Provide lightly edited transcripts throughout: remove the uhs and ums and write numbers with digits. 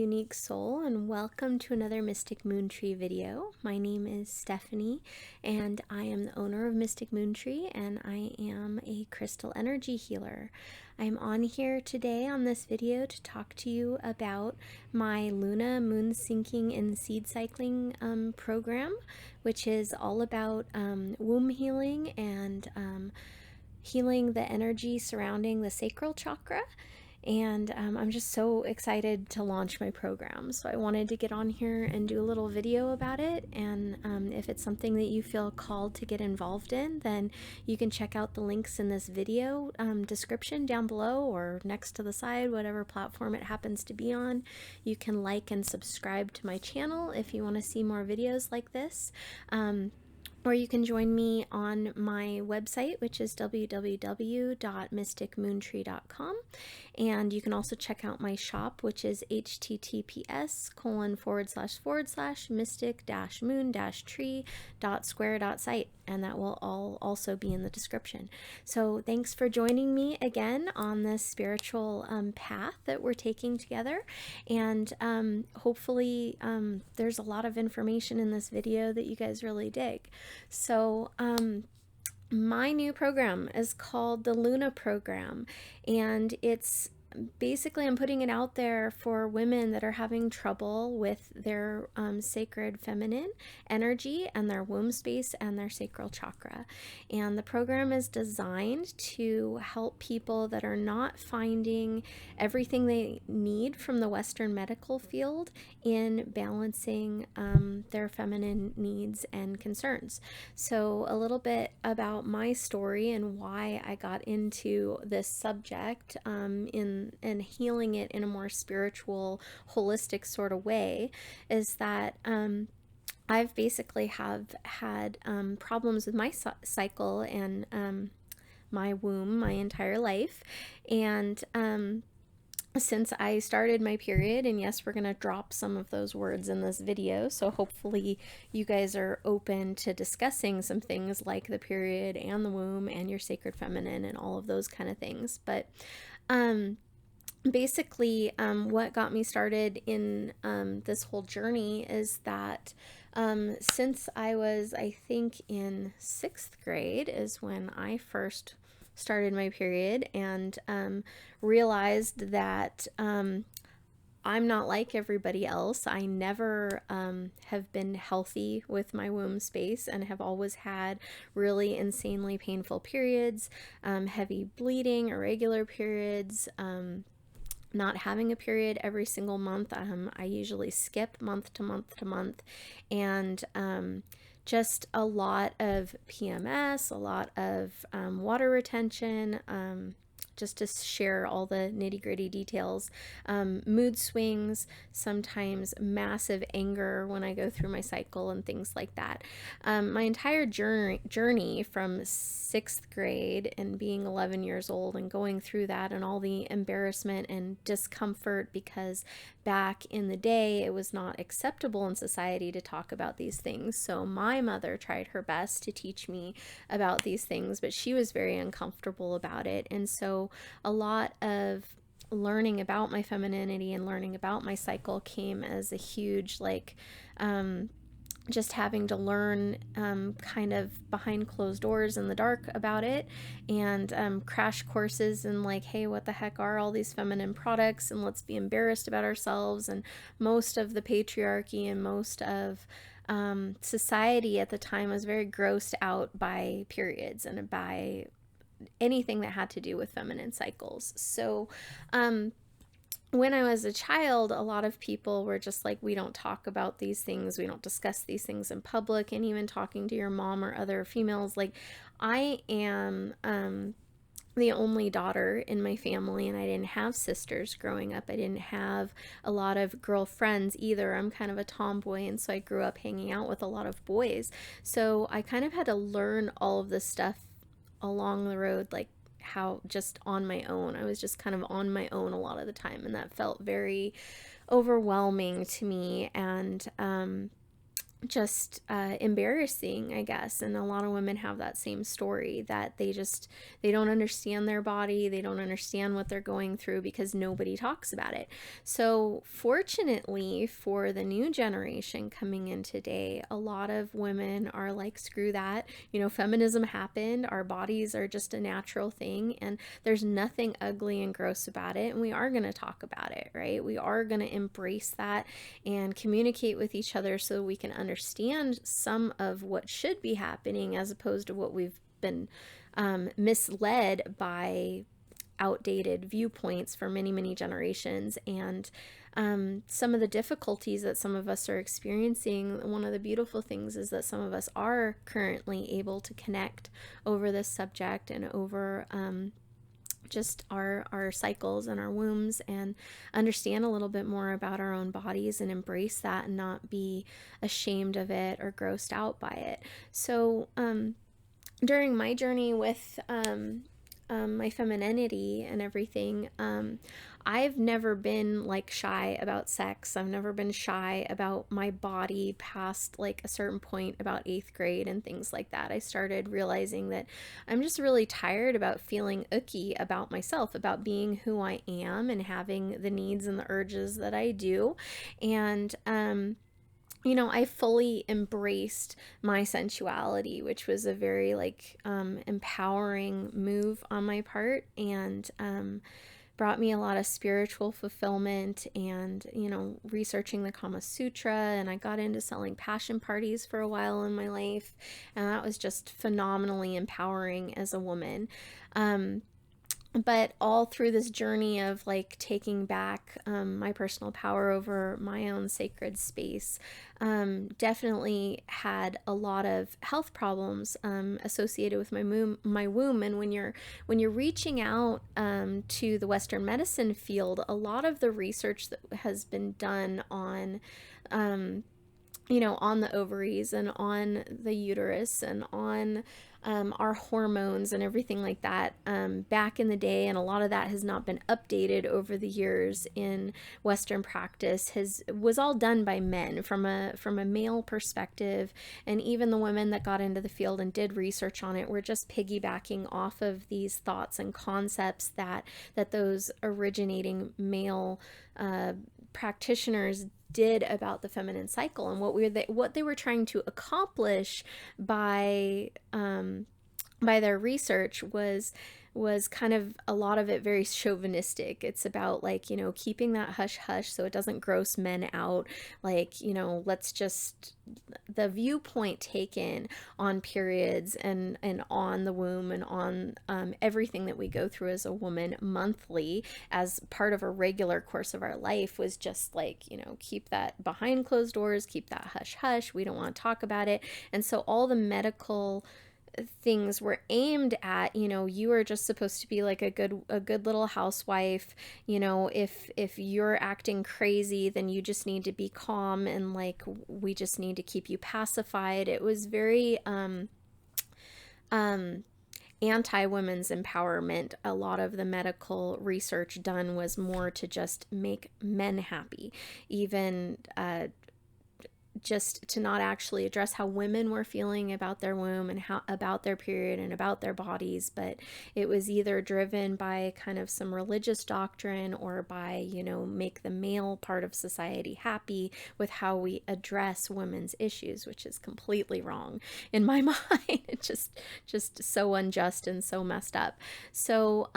unique soul, and welcome to another Mystic Moon Tree video. My name is Stephanie, and I am the owner of Mystic Moon Tree, and I am a crystal energy healer. I'm on here today on this video to talk to you about my Luna Moon Syncing and Seed Cycling program, which is all about womb healing and healing the energy surrounding the sacral chakra. And I'm just so excited to launch my program. So I wanted to get on here and do a little video about it. And if it's something that you feel called to get involved in, then you can check out the links in this video description down below or next to the side, whatever platform it happens to be on. You can like and subscribe to my channel if you want to see more videos like this. Or you can join me on my website, which is www.mysticmoontree.com. And you can also check out my shop, which is https://mystic-moon-tree.square.site. And that will all also be in the description. So thanks for joining me again on this spiritual path that we're taking together. And hopefully there's a lot of information in this video that you guys really dig. So my new program is called the Luna program, and it's basically, I'm putting it out there for women that are having trouble with their sacred feminine energy and their womb space and their sacral chakra. And the program is designed to help people that are not finding everything they need from the Western medical field in balancing their feminine needs and concerns. So a little bit about my story and why I got into this subject and healing it in a more spiritual, holistic sort of way is that I've basically have had problems with my cycle and my womb my entire life. And since I started my period, and yes, we're going to drop some of those words in this video, so hopefully you guys are open to discussing some things like the period and the womb and your sacred feminine and all of those kind of things. But basically, what got me started in this whole journey is that since I was, I think, in 6th grade is when I first started my period and realized that I'm not like everybody else. I never have been healthy with my womb space and have always had really insanely painful periods, heavy bleeding, irregular periods, not having a period every single month. I usually skip month to month to month, and just a lot of PMS, a lot of water retention, just to share all the nitty-gritty details, mood swings, sometimes massive anger when I go through my cycle and things like that. My entire journey from 6th grade and being 11 years old and going through that and all the embarrassment and discomfort, because back in the day it was not acceptable in society to talk about these things. So my mother tried her best to teach me about these things, but she was very uncomfortable about it. And so a lot of learning about my femininity and learning about my cycle came as a huge, just having to learn kind of behind closed doors in the dark about it, and crash courses and hey, what the heck are all these feminine products, and let's be embarrassed about ourselves. And most of the patriarchy and most of society at the time was very grossed out by periods and by anything that had to do with feminine cycles. So when I was a child, a lot of people were just like, we don't talk about these things, we don't discuss these things in public. And even talking to your mom or other females, I am the only daughter in my family, and I didn't have sisters growing up. I didn't have a lot of girlfriends either. I'm kind of a tomboy, and so I grew up hanging out with a lot of boys. So I kind of had to learn all of this stuff along the road, how just on my own. I was just kind of on my own a lot of the time, and that felt very overwhelming to me. And just embarrassing, I guess. And a lot of women have that same story, that they don't understand their body, they don't understand what they're going through because nobody talks about it. So fortunately for the new generation coming in today, a lot of women are like, screw that, feminism happened, our bodies are just a natural thing, and there's nothing ugly and gross about it, and we are going to talk about it, right? We are going to embrace that and communicate with each other so we can understand some of what should be happening, as opposed to what we've been misled by outdated viewpoints for many, many generations. And some of the difficulties that some of us are experiencing, one of the beautiful things is that some of us are currently able to connect over this subject and over just our cycles and our wombs, and understand a little bit more about our own bodies and embrace that and not be ashamed of it or grossed out by it. So during my journey with my femininity and everything, I've never been like shy about sex. I've never been shy about my body past like a certain point, about 8th grade and things like that. I started realizing that I'm just really tired about feeling icky about myself, about being who I am and having the needs and the urges that I do. And I fully embraced my sensuality, which was a very like empowering move on my part, and brought me a lot of spiritual fulfillment, and researching the Kama Sutra, and I got into selling passion parties for a while in my life, and that was just phenomenally empowering as a woman. But all through this journey of like taking back my personal power over my own sacred space, definitely had a lot of health problems associated with my womb. And when you're reaching out to the Western medicine field, a lot of the research that has been done on on the ovaries and on the uterus and on our hormones and everything like that back in the day, and a lot of that has not been updated over the years in Western practice, was all done by men from a male perspective. And even the women that got into the field and did research on it were just piggybacking off of these thoughts and concepts that those originating male practitioners did about the feminine cycle. And what they were trying to accomplish by their research was kind of a lot of it very chauvinistic. It's about like, keeping that hush hush so it doesn't gross men out. Like, let's just, the viewpoint taken on periods and on the womb and on everything that we go through as a woman monthly as part of a regular course of our life was just like, keep that behind closed doors, keep that hush hush. We don't want to talk about it. And so all the medical things were aimed at, you are just supposed to be like a good little housewife. If you're acting crazy, then you just need to be calm, and like we just need to keep you pacified. It was very anti-women's empowerment. A lot of the medical research done was more to just make men happy, even just to not actually address how women were feeling about their womb and how about their period and about their bodies. But it was either driven by kind of some religious doctrine or by, make the male part of society happy with how we address women's issues, which is completely wrong in my mind. It's just so unjust and so messed up. So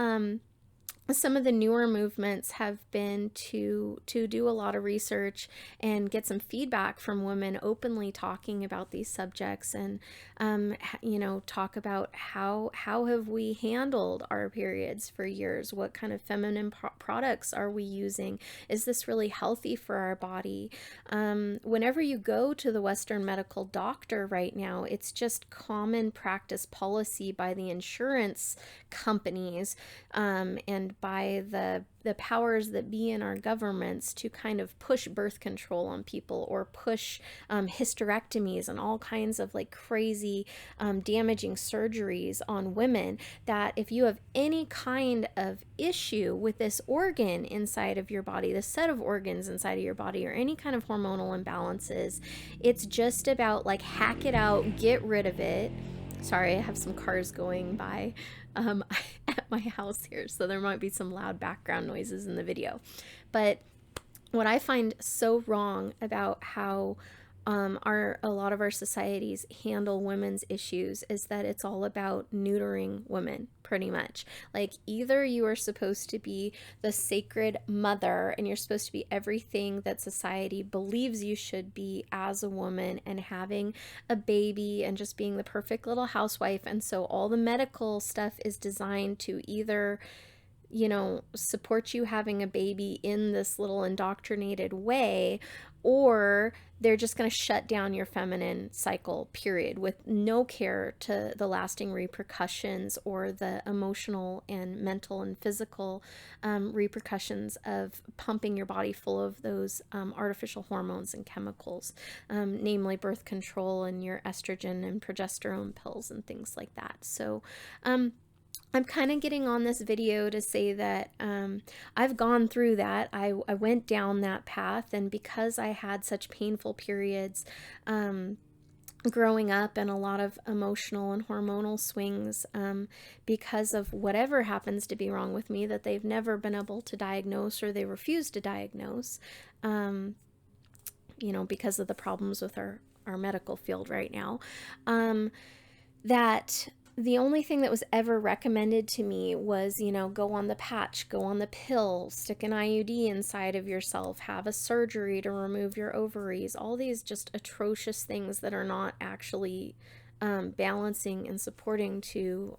some of the newer movements have been to do a lot of research and get some feedback from women openly talking about these subjects, and talk about how have we handled our periods for years, what kind of feminine products are we using, is this really healthy for our body. Whenever you go to the Western medical doctor right now, it's just common practice policy by the insurance companies and paid by the powers that be in our governments to kind of push birth control on people, or push hysterectomies and all kinds of like crazy damaging surgeries on women, that if you have any kind of issue with this organ inside of your body, this set of organs inside of your body, or any kind of hormonal imbalances, it's just about like hack it out, get rid of it. Sorry, I have some cars going by at my house here, so there might be some loud background noises in the video. But what I find so wrong about how a lot of our societies handle women's issues is that it's all about neutering women, pretty much. Like, either you are supposed to be the sacred mother and you're supposed to be everything that society believes you should be as a woman, and having a baby and just being the perfect little housewife. And so all the medical stuff is designed to either, you know, support you having a baby in this little indoctrinated way, or they're just going to shut down your feminine cycle, period, with no care to the lasting repercussions or the emotional and mental and physical repercussions of pumping your body full of those artificial hormones and chemicals, namely birth control and your estrogen and progesterone pills and things like that. So, I'm kind of getting on this video to say that I've gone through that. I went down that path, and because I had such painful periods growing up, and a lot of emotional and hormonal swings because of whatever happens to be wrong with me that they've never been able to diagnose, or they refuse to diagnose, you know, because of the problems with our medical field right now, that the only thing that was ever recommended to me was, you know, go on the patch, go on the pill, stick an IUD inside of yourself, have a surgery to remove your ovaries, all these just atrocious things that are not actually balancing and supporting to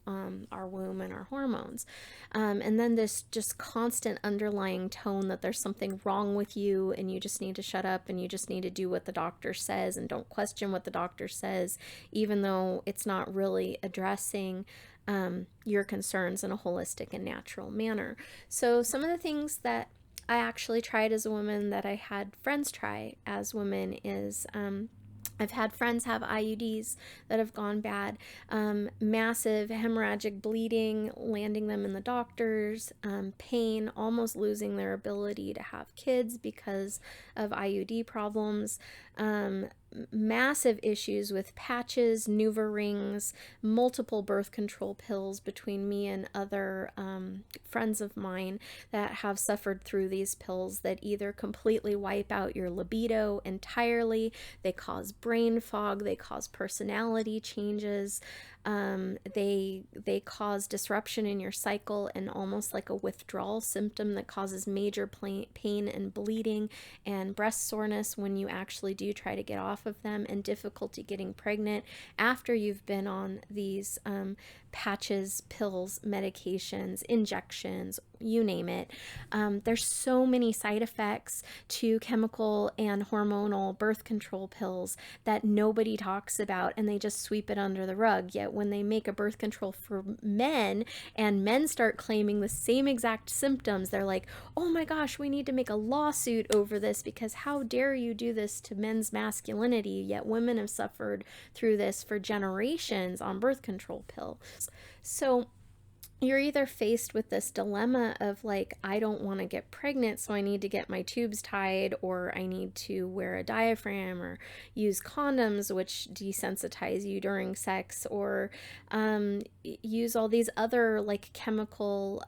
our womb and our hormones. And then this just constant underlying tone that there's something wrong with you and you just need to shut up and you just need to do what the doctor says and don't question what the doctor says, even though it's not really addressing your concerns in a holistic and natural manner. So some of the things that I actually tried as a woman, that I had friends try as women, is I've had friends have IUDs that have gone bad, massive hemorrhagic bleeding, landing them in the doctors, pain, almost losing their ability to have kids because of IUD problems, massive issues with patches, NuvaRings, multiple birth control pills between me and other friends of mine that have suffered through these pills that either completely wipe out your libido entirely, they cause brain fog, they cause personality changes, they cause disruption in your cycle and almost like a withdrawal symptom that causes major pain and bleeding and breast soreness when you actually do try to get off of them, and difficulty getting pregnant after you've been on these patches, pills, medications, injections, you name it. There's so many side effects to chemical and hormonal birth control pills that nobody talks about, and they just sweep it under the rug. Yet when they make a birth control for men and men start claiming the same exact symptoms, they're like, oh my gosh, we need to make a lawsuit over this because how dare you do this to men's masculinity, yet women have suffered through this for generations on birth control pills. So you're either faced with this dilemma of like, I don't want to get pregnant, so I need to get my tubes tied, or I need to wear a diaphragm or use condoms, which desensitize you during sex, or use all these other like chemical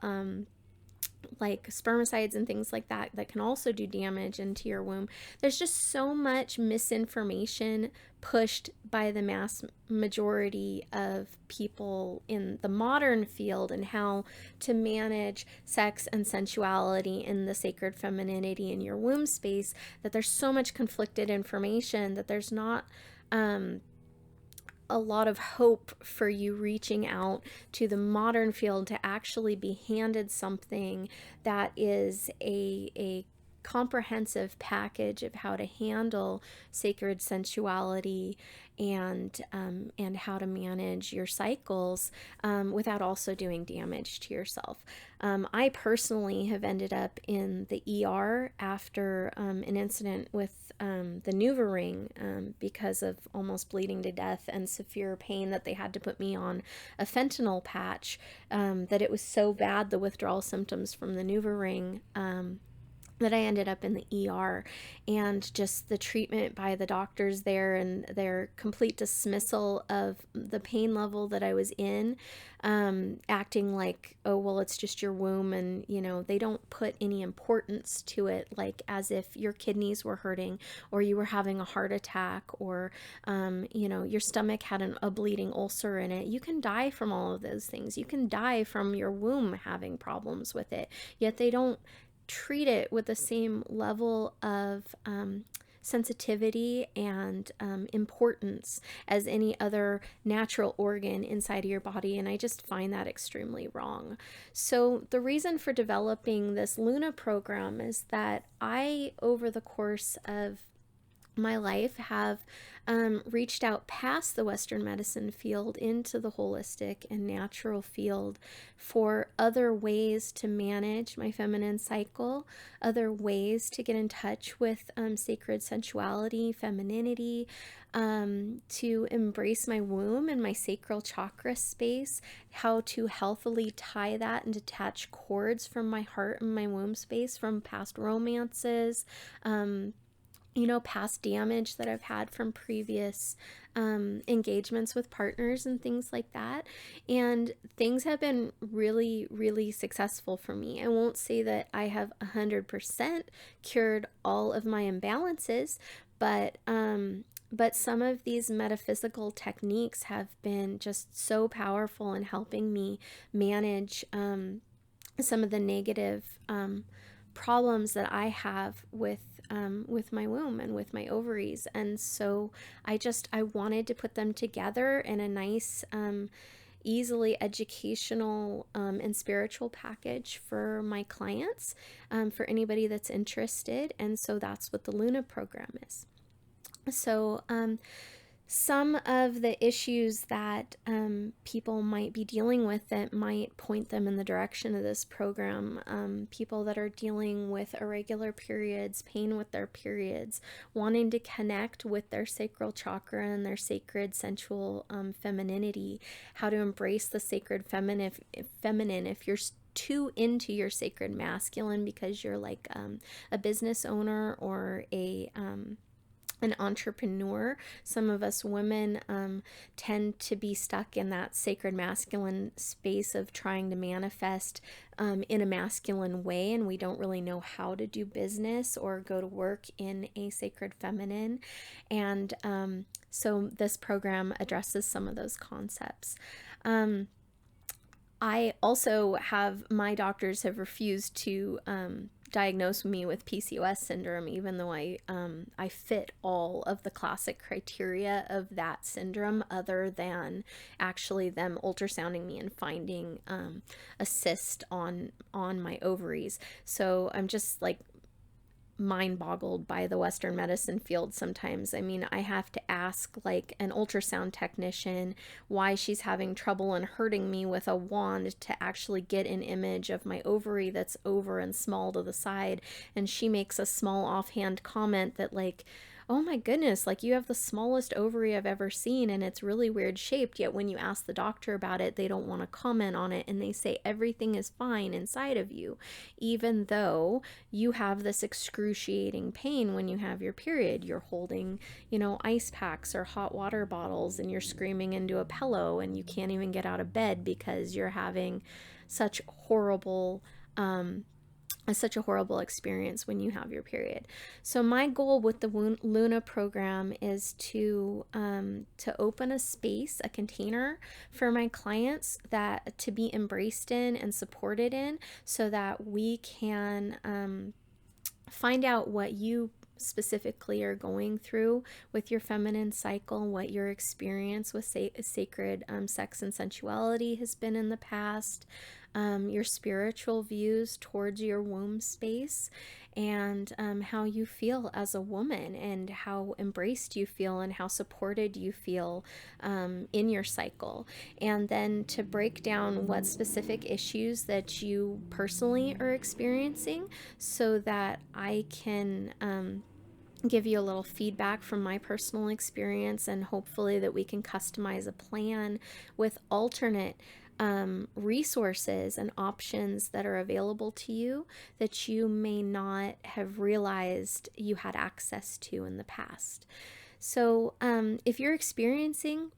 like spermicides and things like that that can also do damage into your womb. There's just so much misinformation pushed by the mass majority of people in the modern field and how to manage sex and sensuality in the sacred femininity in your womb space, that there's so much conflicted information that there's not a lot of hope for you reaching out to the modern field to actually be handed something that is a comprehensive package of how to handle sacred sensuality and how to manage your cycles without also doing damage to yourself. I personally have ended up in the ER after an incident with the NuvaRing because of almost bleeding to death and severe pain that they had to put me on a fentanyl patch, that it was so bad, the withdrawal symptoms from the NuvaRing, that I ended up in the ER, and just the treatment by the doctors there and their complete dismissal of the pain level that I was in, acting like, oh, well, it's just your womb. And, they don't put any importance to it, like as if your kidneys were hurting or you were having a heart attack or, your stomach had a bleeding ulcer in it. You can die from all of those things. You can die from your womb having problems with it. Yet they don't treat it with the same level of sensitivity and importance as any other natural organ inside of your body. And I just find that extremely wrong. So the reason for developing this Luna program is that I, over the course of my life, have reached out past the Western medicine field into the holistic and natural field for other ways to manage my feminine cycle, other ways to get in touch with sacred sensuality, femininity, to embrace my womb and my sacral chakra space, how to healthily tie that and detach cords from my heart and my womb space from past romances, past damage that I've had from previous engagements with partners and things like that. And things have been really, really successful for me. I won't say that I have 100% cured all of my imbalances, but some of these metaphysical techniques have been just so powerful in helping me manage some of the negative problems that I have with my womb and with my ovaries. And so I wanted to put them together in a nice, easily educational and spiritual package for my clients, for anybody that's interested. And so that's what the Luna program is. So some of the issues that people might be dealing with that might point them in the direction of this program, people that are dealing with irregular periods, pain with their periods, wanting to connect with their sacral chakra and their sacred sensual femininity, how to embrace the sacred feminine if you're too into your sacred masculine because you're like a business owner or an entrepreneur. Some of us women tend to be stuck in that sacred masculine space of trying to manifest in a masculine way, and we don't really know how to do business or go to work in a sacred feminine. And so this program addresses some of those concepts. I also my doctors have refused to diagnose me with PCOS syndrome, even though I fit all of the classic criteria of that syndrome, other than actually them ultrasounding me and finding a cyst on my ovaries. So I'm just like mind boggled by the Western medicine field sometimes. I mean, I have to ask like an ultrasound technician why she's having trouble and hurting me with a wand to actually get an image of my ovary that's over and small to the side. And she makes a small offhand comment that like, oh my goodness, like you have the smallest ovary I've ever seen and it's really weird shaped. Yet when you ask the doctor about it, they don't want to comment on it and they say everything is fine inside of you, even though you have this excruciating pain when you have your period. You're holding, ice packs or hot water bottles and you're screaming into a pillow and you can't even get out of bed because you're having such such a horrible experience when you have your period. So my goal with the Luna program is to open a space, a container for my clients that to be embraced in and supported in, so that we can find out what you specifically are going through with your feminine cycle, what your experience with sacred sex and sensuality has been in the past, your spiritual views towards your womb space, and how you feel as a woman, and how embraced you feel, and how supported you feel in your cycle. And then to break down what specific issues that you personally are experiencing, so that I can give you a little feedback from my personal experience, and hopefully that we can customize a plan with alternate resources and options that are available to you that you may not have realized you had access to in the past. So if you're experiencing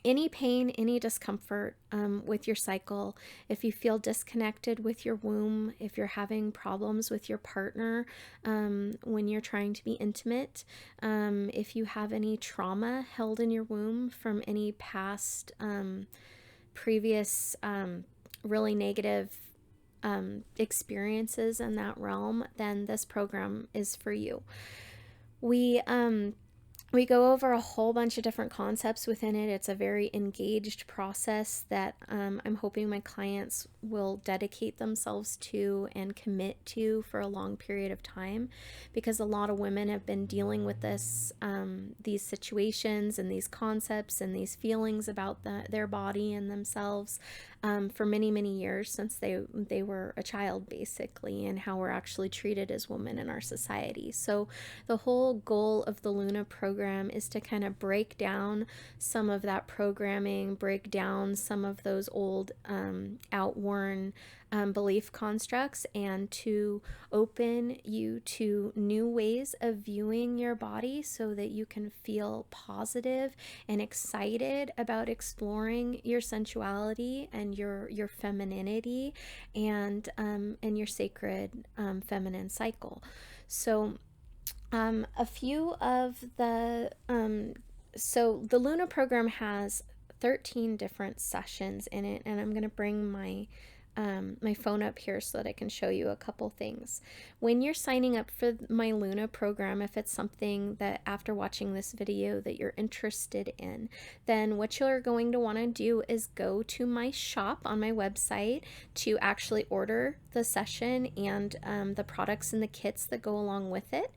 any pain, any discomfort with your cycle, if you feel disconnected with your womb, if you're having problems with your partner when you're trying to be intimate, if you have any trauma held in your womb from any past previous really negative experiences in that realm, then this program is for you. We go over a whole bunch of different concepts within it. It's a very engaged process that I'm hoping my clients will dedicate themselves to and commit to for a long period of time, because a lot of women have been dealing with these situations and these concepts and these feelings about their body and themselves for many, many years, since they were a child, basically, and how we're actually treated as women in our society. So the whole goal of the Luna program is to kind of break down some of that programming, break down some of those old outworn belief constructs, and to open you to new ways of viewing your body, so that you can feel positive and excited about exploring your sensuality and your femininity, and your sacred feminine cycle. So a few of so the Luna program has 13 different sessions in it, and I'm going to bring my phone up here so that I can show you a couple things. When you're signing up for my Luna program, if it's something that after watching this video that you're interested in, then what you're going to want to do is go to my shop on my website to actually order the session and the products and the kits that go along with it.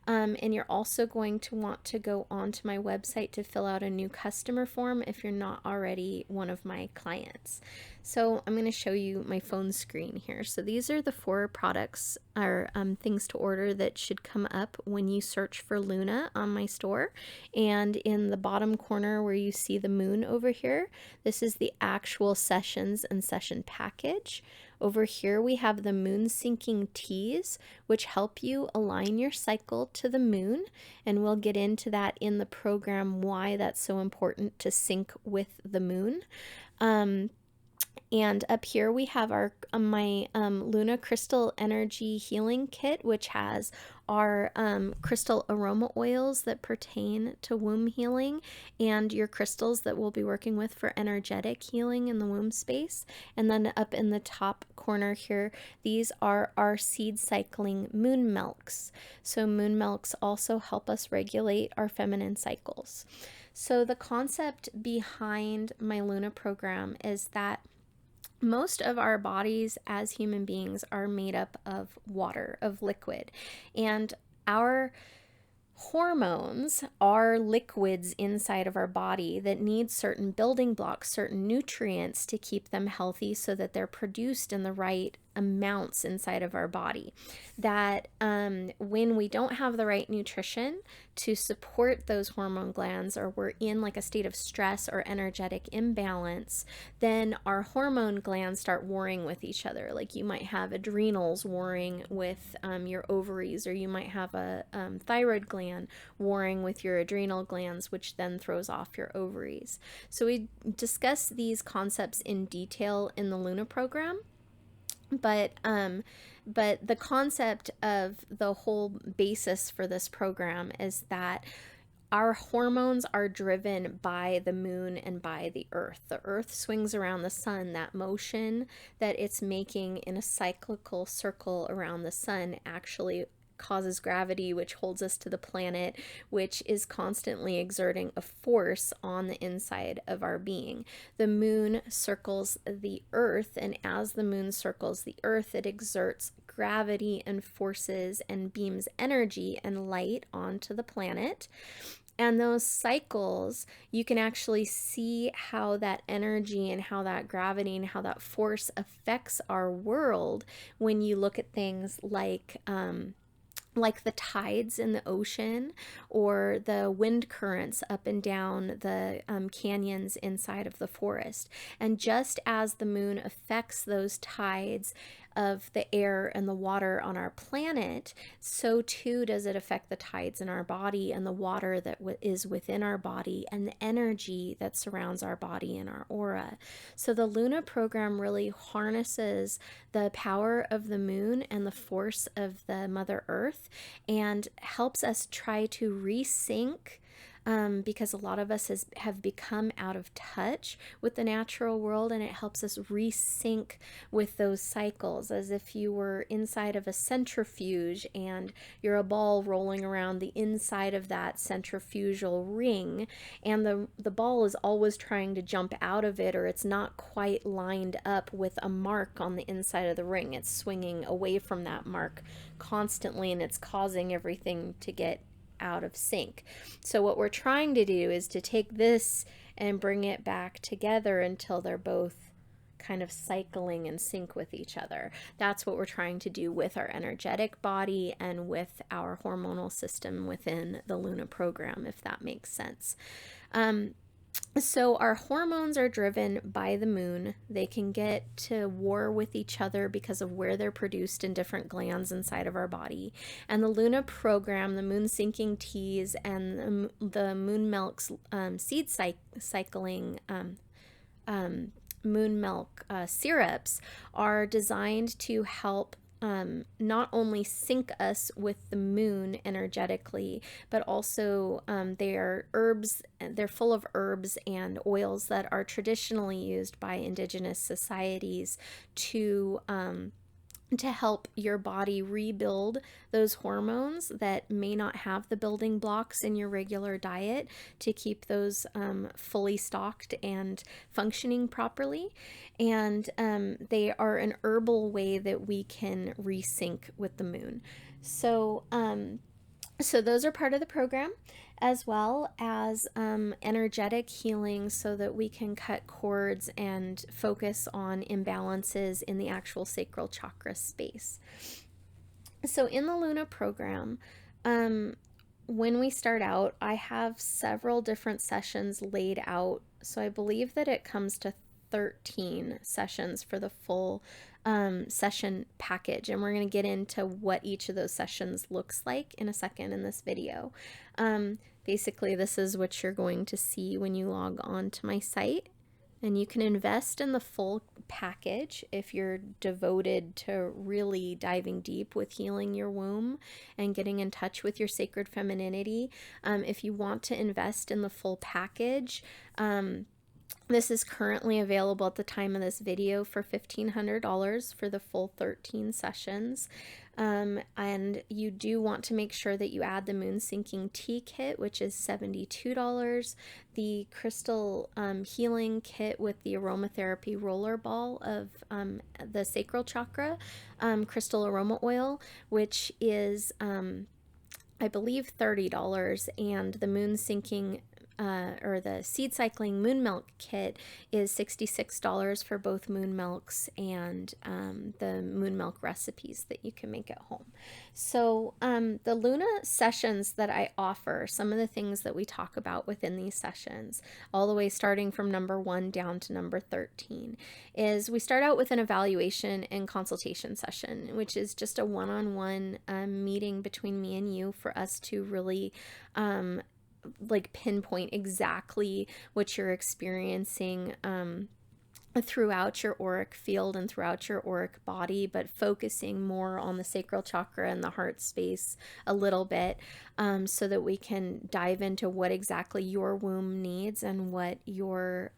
And you're also going to want to go onto my website to fill out a new customer form if you're not already one of my clients. So I'm going to show you my phone screen here. So these are the 4 products or things to order that should come up when you search for Luna on my store. And in the bottom corner where you see the moon over here, this is the actual sessions and session package. Over here we have the moon syncing teas, which help you align your cycle to the moon, and we'll get into that in the program, why that's so important to sync with the moon. And up here we have my Luna Crystal Energy Healing Kit, which has our crystal aroma oils that pertain to womb healing, and your crystals that we'll be working with for energetic healing in the womb space. And then up in the top corner here, these are our seed cycling moon milks. So moon milks also help us regulate our feminine cycles. So the concept behind my Luna program is that most of our bodies as human beings are made up of water, of liquid, and our hormones are liquids inside of our body that need certain building blocks, certain nutrients to keep them healthy so that they're produced in the right amounts inside of our body. That when we don't have the right nutrition to support those hormone glands, or we're in like a state of stress or energetic imbalance, then our hormone glands start warring with each other. Like you might have adrenals warring with your ovaries, or you might have a thyroid gland warring with your adrenal glands, which then throws off your ovaries. So we discuss these concepts in detail in the Luna program. But the concept of the whole basis for this program is that our hormones are driven by the moon and by the earth. The earth swings around the sun. That motion that it's making in a cyclical circle around the sun actually causes gravity, which holds us to the planet, which is constantly exerting a force on the inside of our being. The moon circles the earth, and as the moon circles the earth, it exerts gravity and forces and beams energy and light onto the planet. And those cycles, you can actually see how that energy and how that gravity and how that force affects our world when you look at things like the tides in the ocean or the wind currents up and down the canyons inside of the forest. And just as the moon affects those tides of the air and the water on our planet, so too does it affect the tides in our body and the water that is within our body and the energy that surrounds our body and our aura. So the Luna program really harnesses the power of the moon and the force of the Mother Earth and helps us try to resync, because a lot of us have become out of touch with the natural world, and it helps us resync with those cycles as if you were inside of a centrifuge and you're a ball rolling around the inside of that centrifugal ring, and the ball is always trying to jump out of it, or it's not quite lined up with a mark on the inside of the ring. It's swinging away from that mark constantly, and it's causing everything to get out of sync. So what we're trying to do is to take this and bring it back together until they're both kind of cycling in sync with each other. That's what we're trying to do with our energetic body and with our hormonal system within the Luna program, if that makes sense. So our hormones are driven by the moon. They can get to war with each other because of where they're produced in different glands inside of our body. And the Luna program, the moon syncing teas, and the moon milk's seed cycling moon milk syrups are designed to help not only sync us with the moon energetically, but also they are herbs. They're full of herbs and oils that are traditionally used by indigenous societies to help your body rebuild those hormones that may not have the building blocks in your regular diet to keep those fully stocked and functioning properly. And they are an herbal way that we can resync with the moon. So those are part of the program, as well as energetic healing so that we can cut cords and focus on imbalances in the actual sacral chakra space. So in the Luna program, when we start out, I have several different sessions laid out. So I believe that it comes to 13 sessions for the full session package, and we're going to get into what each of those sessions looks like in a second in this video. Basically, this is what you're going to see when you log on to my site, and you can invest in the full package if you're devoted to really diving deep with healing your womb and getting in touch with your sacred femininity. If you want to invest in the full package, this is currently available at the time of this video for $1,500 for the full 13 sessions. And you do want to make sure that you add the moon syncing tea kit, which is $72, the crystal healing kit with the aromatherapy roller ball of the sacral chakra, crystal aroma oil, which is I believe $30, and the moon syncing or the seed cycling moon milk kit is $66 for both moon milks and the moon milk recipes that you can make at home. So the Luna sessions that I offer, some of the things that we talk about within these sessions, all the way starting from number 1 down to number 13, is we start out with an evaluation and consultation session, which is just a one-on-one meeting between me and you for us to really pinpoint exactly what you're experiencing throughout your auric field and throughout your auric body, but focusing more on the sacral chakra and the heart space a little bit, so that we can dive into what exactly your womb needs and what your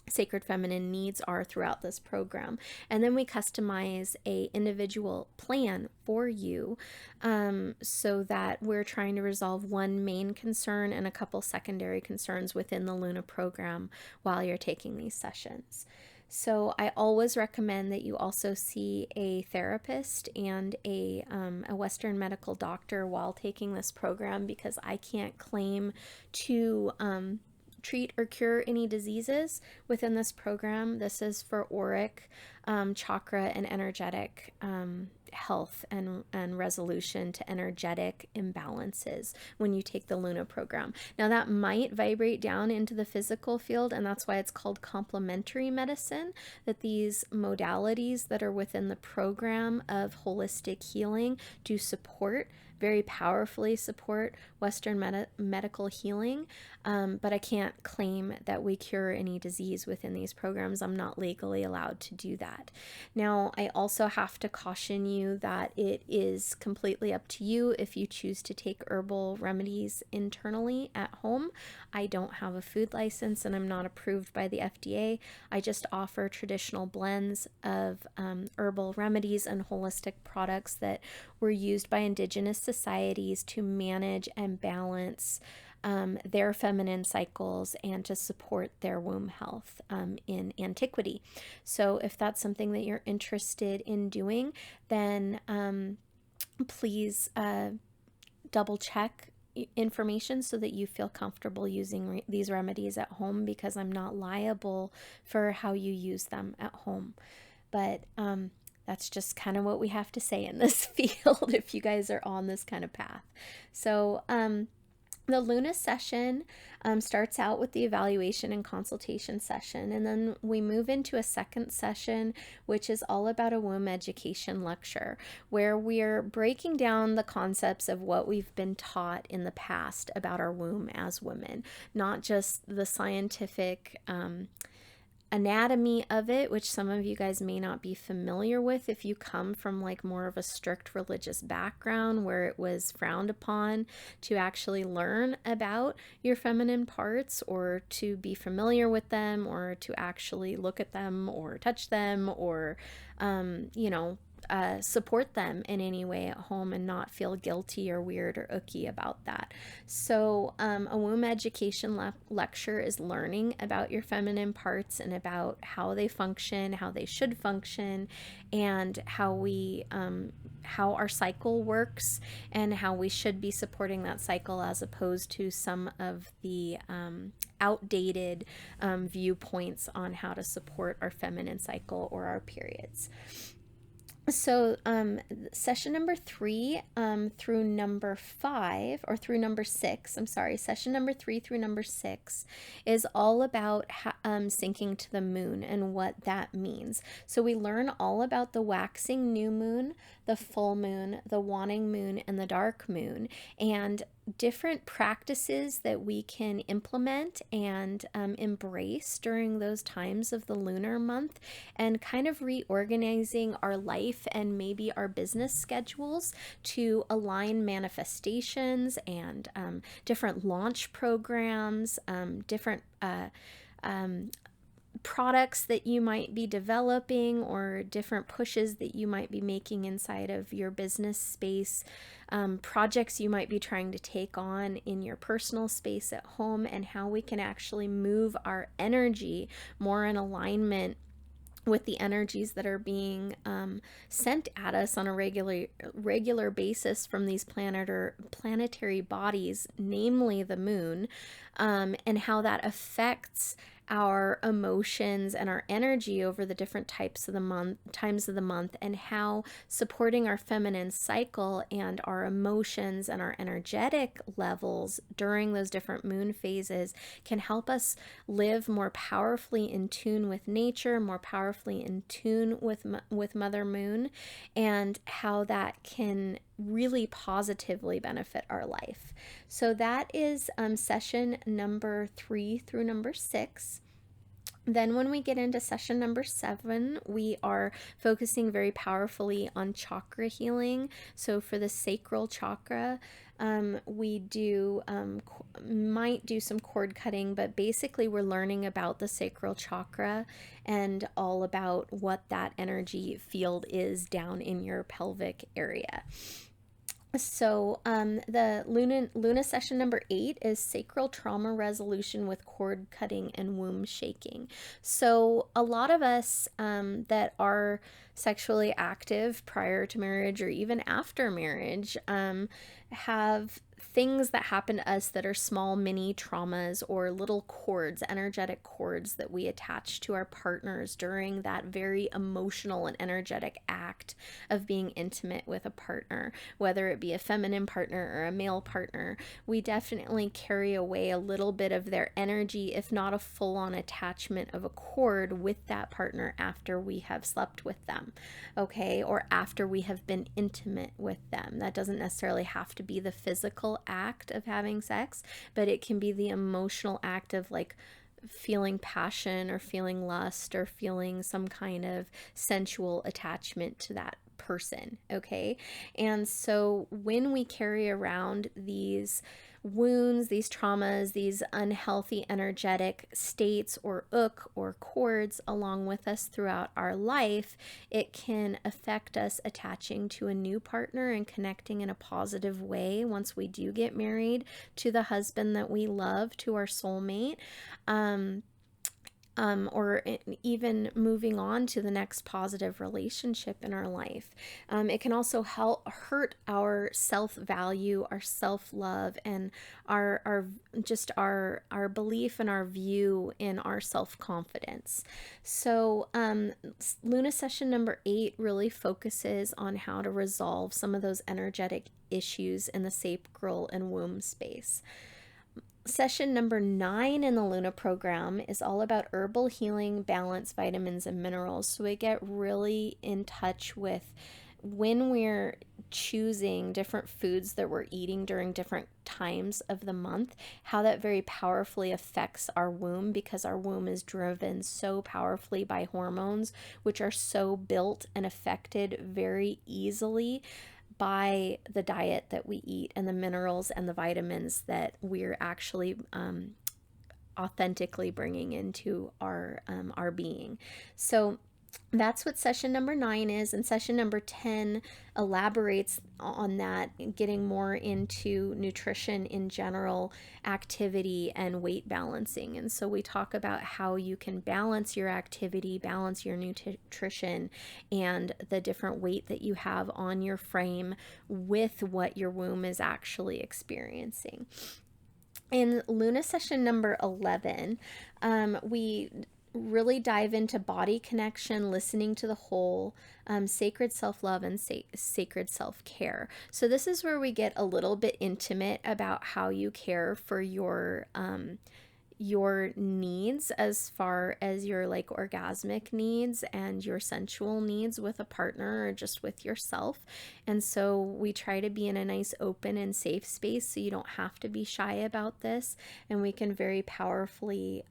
sacred feminine needs are throughout this program. And then we customize a individual plan for you, so that we're trying to resolve one main concern and a couple secondary concerns within the Luna program while you're taking these sessions. So I always recommend that you also see a therapist and a Western medical doctor while taking this program, because I can't claim to treat or cure any diseases within this program. This is for auric, chakra, and energetic health and resolution to energetic imbalances when you take the Luna program. Now, that might vibrate down into the physical field, and that's why it's called complementary medicine, that these modalities that are within the program of holistic healing do support, very powerfully support Western medical healing, but I can't claim that we cure any disease within these programs. I'm not legally allowed to do that. Now, I also have to caution you that it is completely up to you if you choose to take herbal remedies internally at home. I don't have a food license and I'm not approved by the FDA. I just offer traditional blends of herbal remedies and holistic products that were used by indigenous societies to manage and balance their feminine cycles and to support their womb health in antiquity. So if that's something that you're interested in doing, then please double check information so that you feel comfortable using these remedies at home, because I'm not liable for how you use them at home. But that's just kind of what we have to say in this field if you guys are on this kind of path. So the Luna session starts out with the evaluation and consultation session, and then we move into a second session, which is all about a womb education lecture, where we're breaking down the concepts of what we've been taught in the past about our womb as women, not just the scientific anatomy of it, which some of you guys may not be familiar with if you come from like more of a strict religious background where it was frowned upon to actually learn about your feminine parts, or to be familiar with them, or to actually look at them or touch them, or support them in any way at home and not feel guilty or weird or icky about that. So a womb education lecture is learning about your feminine parts and about how they function, how they should function, and how our cycle works, and how we should be supporting that cycle, as opposed to some of the outdated viewpoints on how to support our feminine cycle or our periods. So session number 3 through number 5, or through number 6, I'm sorry, session number 3 through number 6 is all about syncing to the moon and what that means. So we learn all about the waxing new moon, the full moon, the waning moon, and the dark moon, and different practices that we can implement and embrace during those times of the lunar month, and kind of reorganizing our life and maybe our business schedules to align manifestations and different launch programs, different products that you might be developing, or different pushes that you might be making inside of your business space, projects you might be trying to take on in your personal space at home, and how we can actually move our energy more in alignment with the energies that are being sent at us on a regular basis from these planetary bodies, namely the moon, and how that affects our emotions and our energy over the different times of the month, and how supporting our feminine cycle and our emotions and our energetic levels during those different moon phases can help us live more powerfully in tune with nature, more powerfully in tune with Mother Moon, and how that can really positively benefit our life. So that is session number 3 through number 6. Then when we get into session number 7, we are focusing very powerfully on chakra healing. So for the sacral chakra, we might do some cord cutting, but basically we're learning about the sacral chakra and all about what that energy field is down in your pelvic area. So, the Luna session number 8 is sacral trauma resolution with cord cutting and womb shaking. So, a lot of us that are sexually active prior to marriage or even after marriage have things that happen to us that are small mini traumas or little cords, energetic cords that we attach to our partners during that very emotional and energetic act of being intimate with a partner, whether it be a feminine partner or a male partner. We definitely carry away a little bit of their energy, if not a full-on attachment of a cord with that partner after we have slept with them, okay, or after we have been intimate with them. That doesn't necessarily have to be the physical act of having sex, but it can be the emotional act of like feeling passion or feeling lust or feeling some kind of sensual attachment to that person, okay? And so when we carry around these wounds, these traumas, these unhealthy energetic states or or cords along with us throughout our life, it can affect us attaching to a new partner and connecting in a positive way once we do get married to the husband that we love, to our soulmate. Or even moving on to the next positive relationship in our life. It can also hurt our self-value, our self-love, and our belief and our view in our self-confidence. So Luna session number 8 really focuses on how to resolve some of those energetic issues in the sacral and womb space. Session number 9 in the Luna program is all about herbal healing, balance, vitamins, and minerals. So we get really in touch with when we're choosing different foods that we're eating during different times of the month, how that very powerfully affects our womb, because our womb is driven so powerfully by hormones, which are so built and affected very easily by the diet that we eat and the minerals and the vitamins that we're actually authentically bringing into our being. So that's what session number 9 is, and session number 10 elaborates on that, getting more into nutrition in general, activity, and weight balancing. And so we talk about how you can balance your activity, balance your nutrition, and the different weight that you have on your frame with what your womb is actually experiencing. In Luna session number 11, we really dive into body connection, listening to the whole, sacred self-love, and sacred self-care. So this is where we get a little bit intimate about how you care for your needs, as far as your like orgasmic needs and your sensual needs with a partner or just with yourself. And so we try to be in a nice open and safe space so you don't have to be shy about this, and we can very powerfully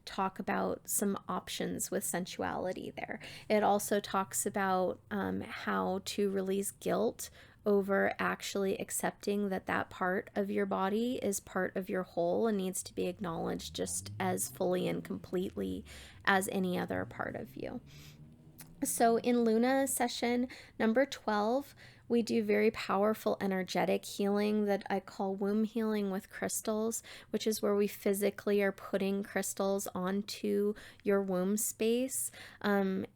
talk about some options with sensuality there. It also talks about how to release guilt over actually accepting that that part of your body is part of your whole and needs to be acknowledged just as fully and completely as any other part of you. So in Luna session number 12, we do very powerful energetic healing that I call womb healing with crystals, which is where we physically are putting crystals onto your womb space. And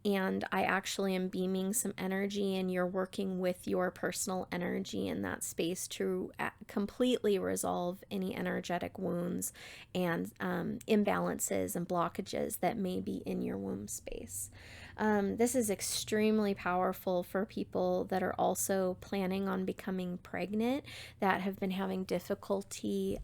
I actually am beaming some energy, and you're working with your personal energy in that space to completely resolve any energetic wounds and imbalances and blockages that may be in your womb space. This is extremely powerful for people that are also planning on becoming pregnant, that have been having difficulty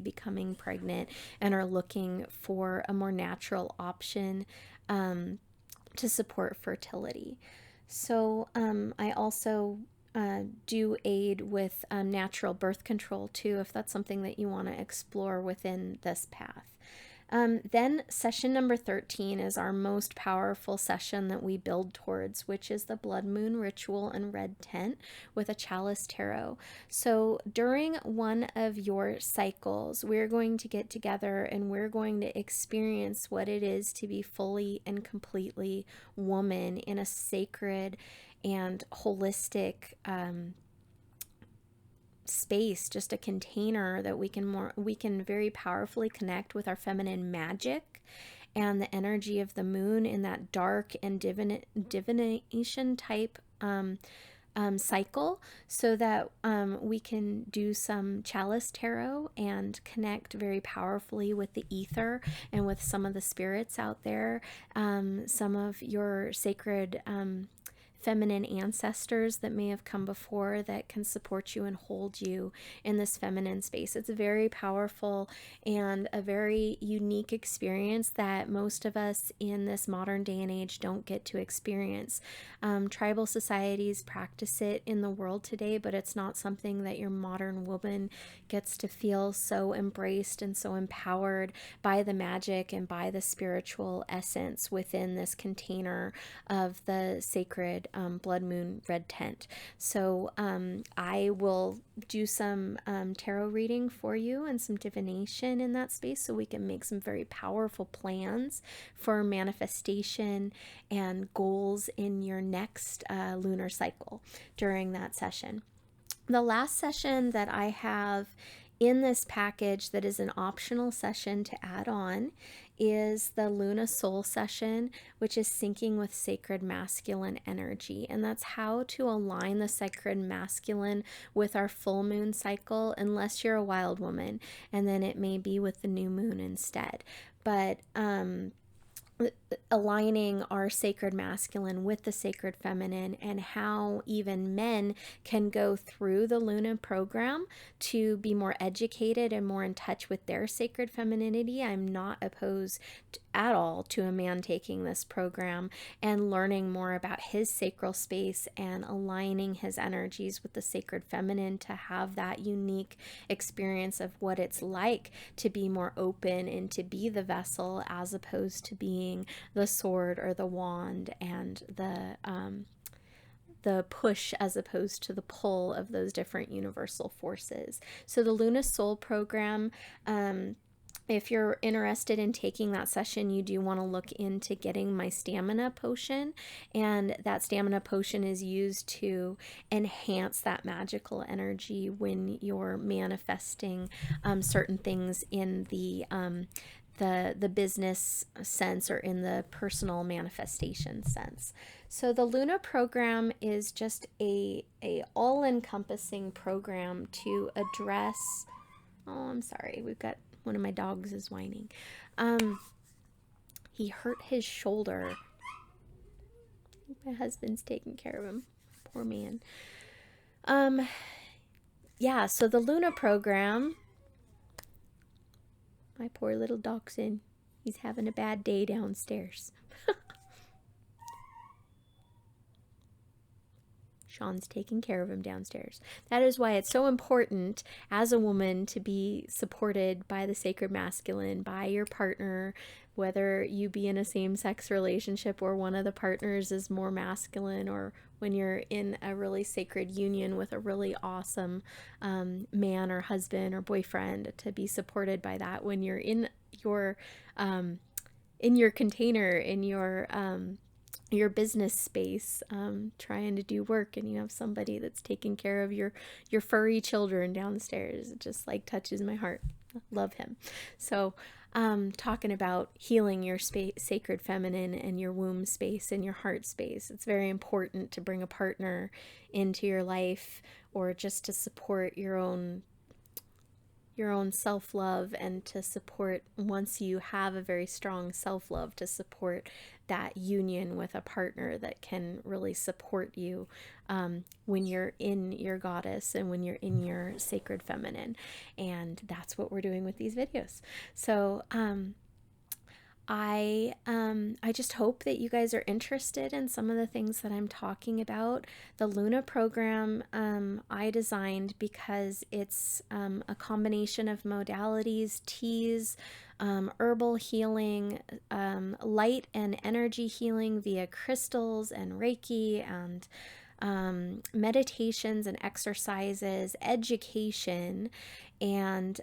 becoming pregnant, and are looking for a more natural option to support fertility. So I also do aid with natural birth control too, if that's something that you want to explore within this path. Then session number 13 is our most powerful session that we build towards, which is the blood moon ritual and red tent with a chalice tarot. So during one of your cycles, we're going to get together and we're going to experience what it is to be fully and completely woman in a sacred and holistic space, just a container that we can very powerfully connect with our feminine magic and the energy of the moon in that dark and divination type cycle, so that we can do some chalice tarot and connect very powerfully with the ether and with some of the spirits out there, some of your sacred feminine ancestors that may have come before that can support you and hold you in this feminine space. It's very powerful and a very unique experience that most of us in this modern day and age don't get to experience. Tribal societies practice it in the world today, but it's not something that your modern woman gets to feel so embraced and so empowered by the magic and by the spiritual essence within this container of the sacred blood moon red tent. So I will do some tarot reading for you and some divination in that space, so we can make some very powerful plans for manifestation and goals in your next lunar cycle during that session. The last session that I have in this package that is an optional session to add on is the Luna Soul session, which is syncing with sacred masculine energy. And that's how to align the sacred masculine with our full moon cycle, unless you're a wild woman, and then it may be with the new moon instead. But aligning our sacred masculine with the sacred feminine, and how even men can go through the Luna program to be more educated and more in touch with their sacred femininity. I'm not opposed at all to a man taking this program and learning more about his sacral space and aligning his energies with the sacred feminine to have that unique experience of what it's like to be more open and to be the vessel, as opposed to being the sword or the wand and the push as opposed to the pull of those different universal forces. So the Luna Soul program, if you're interested in taking that session, you do want to look into getting my stamina potion. And that stamina potion is used to enhance that magical energy when you're manifesting certain things in the business sense or in the personal manifestation sense. So the Luna program is just a all-encompassing program to address. Oh, I'm sorry. We've got one of my dogs is whining. He hurt his shoulder. My husband's taking care of him. Poor man. Yeah, so the Luna program. My poor little dachshund. He's having a bad day downstairs. Sean's taking care of him downstairs. That is why it's so important as a woman to be supported by the sacred masculine, by your partner, whether you be in a same-sex relationship or one of the partners is more masculine, or when you're in a really sacred union with a really awesome man or husband or boyfriend, to be supported by that when you're in your container, in your business space, trying to do work, and you have somebody that's taking care of your furry children downstairs. It just like touches my heart. Love him. So talking about healing your sacred feminine and your womb space and your heart space, it's very important to bring a partner into your life, or just to support your own self-love, and to support, once you have a very strong self-love, to support that union with a partner that can really support you when you're in your goddess and when you're in your sacred feminine. And that's what we're doing with these videos. So I just hope that you guys are interested in some of the things that I'm talking about. The Luna program I designed because it's a combination of modalities, teas, herbal healing, light and energy healing via crystals and Reiki, and meditations and exercises, education, and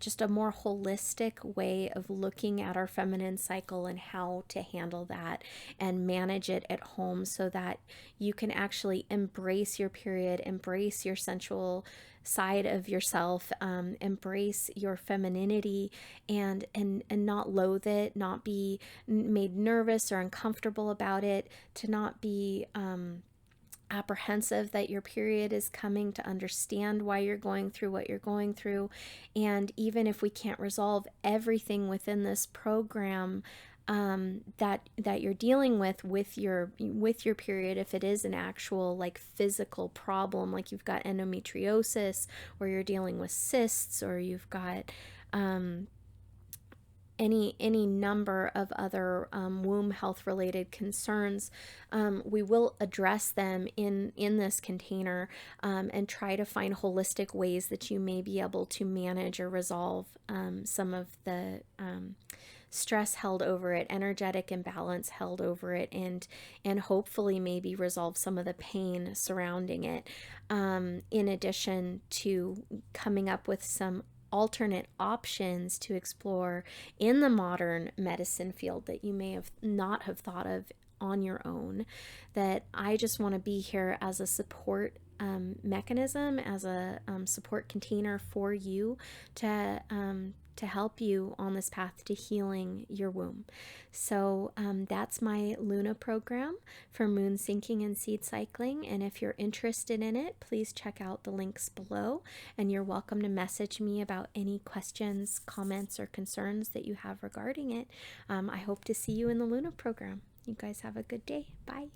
just a more holistic way of looking at our feminine cycle and how to handle that and manage it at home so that you can actually embrace your period, embrace your sensual side of yourself, embrace your femininity, and not loathe it, not be made nervous or uncomfortable about it, to not be apprehensive that your period is coming, to understand why you're going through what you're going through. And even if we can't resolve everything within this program that you're dealing with your period, if it is an actual like physical problem, like you've got endometriosis, or you're dealing with cysts, or you've got any number of other womb health related concerns, we will address them in this container, and try to find holistic ways that you may be able to manage or resolve some of the stress held over it, energetic imbalance held over it, and hopefully maybe resolve some of the pain surrounding it, in addition to coming up with some alternate options to explore in the modern medicine field that you may have not have thought of on your own. That I just want to be here as a support mechanism, as a support container for you to help you on this path to healing your womb. So that's my Luna program for moon syncing and seed cycling. And if you're interested in it, please check out the links below. And you're welcome to message me about any questions, comments, or concerns that you have regarding it. I hope to see you in the Luna program. You guys have a good day. Bye.